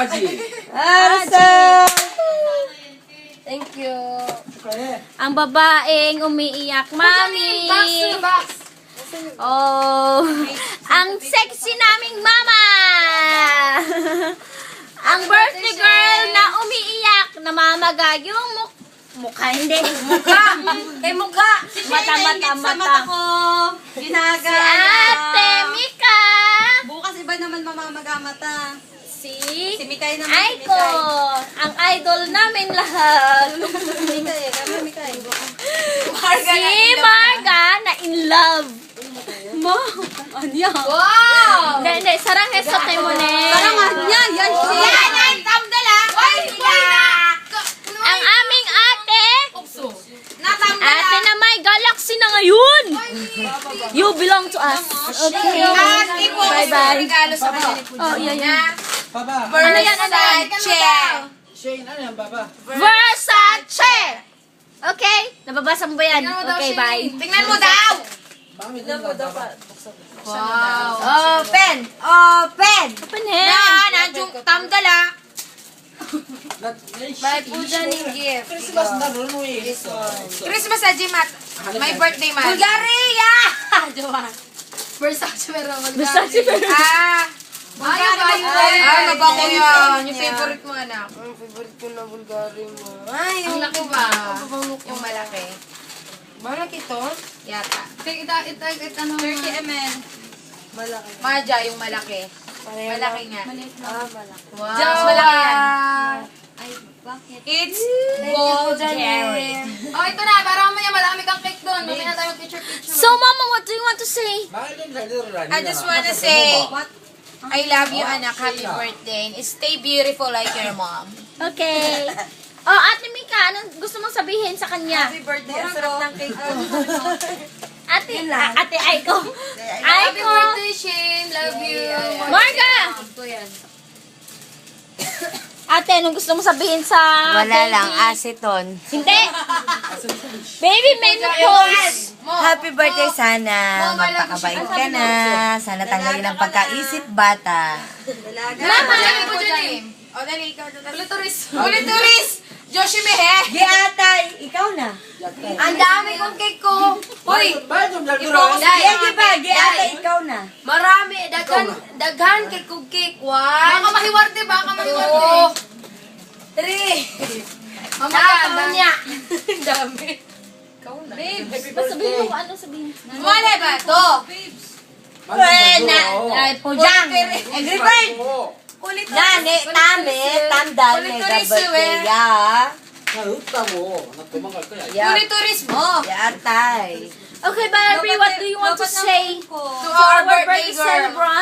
Aji. Thank you. Ang babaeng umiiyak, mami. Oh, ang sexy naming mama. Ang birthday girl na umiiyak, namamagag yung mukha, hindi. Mukha. Mata. ko. Ginaga. Si Ate Mika. Bukas iba naman mamamagmata. Si Mikay naman. Aiko. Ang idol namin lahat. Mikay. Si Marga na in love. Mo. Anya. Wow! Hindi. Sarang hesote mo ne. Parang anya. Yan siya. Yan. Tamdala. Ang aming ate. Ate na may galaxy na ngayon. You belong to us. Okay. Bye-bye. Oh, yeah. Baba. Ano yan? Shane, ano yan, Baba? Versace! Okay? Nababasa mo ba yan? Okay, bye. Tingnan mo daw. Mami, tingnan mo dapat. Wow. Open. Open hand. Nandiyung tamdala. May puja ng gift. Christmas na rin mo eh. Christmas na Jimat. My birthday man. Bulgaria! Versace pero Versace pero. Ay, mabango yan. Yung favorite mo, anak. Ang favorite ko na Bulgaria mo. Ay, yung laki ba? Yung malaki. Malaki to? Yata. Ano, 30 ml. Malaki. Maja, yung malaki. Malaki nga. Wow. Just malaki yan. It's Bulgarian. Oh, ito na. Para mamaya marami kang cake doon. Mamaya na tayo picture-picture. So, Mama, what do you want to say? I just wanna say, I love you, anak. Happy birthday. And stay beautiful like your mom. Okay. Oh, Ate Mika, anong gusto mong sabihin sa kanya? Happy birthday. Ang sarap ng cake ko. Ate Aiko. Happy Aiko. birthday, Shane. Love you. Marga! Ito yan. Ate, anong gusto mong sabihin sa baby? Aceton. Hindi. Baby menopause. Happy birthday sana. Magpakabait ka na. Sana tanggalin ang pagkaisip bata. Mama. Ito dyan eh. O, dali, ikaw. Ulituris. Ulituris! Joshi Mehe! Giatay, ikaw na. Ang dami kong cake ko. Hoy! Bakit yung vlog Sige ba, giatay, ikaw na. Marami. Daghan cake ko cake. Baka One. mahiwarte. Baka mahiwarte. Two. Three. Mamaya. niya. Dami. Sabihin mo kung ano sabihin. Wala ba ito? Ay, pujang. Angry Bird. Nani, tamdal, mega birthday, ya. 나였다고. 나 도망갈 거야. Ulituris mo. Giatay. Okay, Barbie, what do you want to say To our birthday girl. celebrant?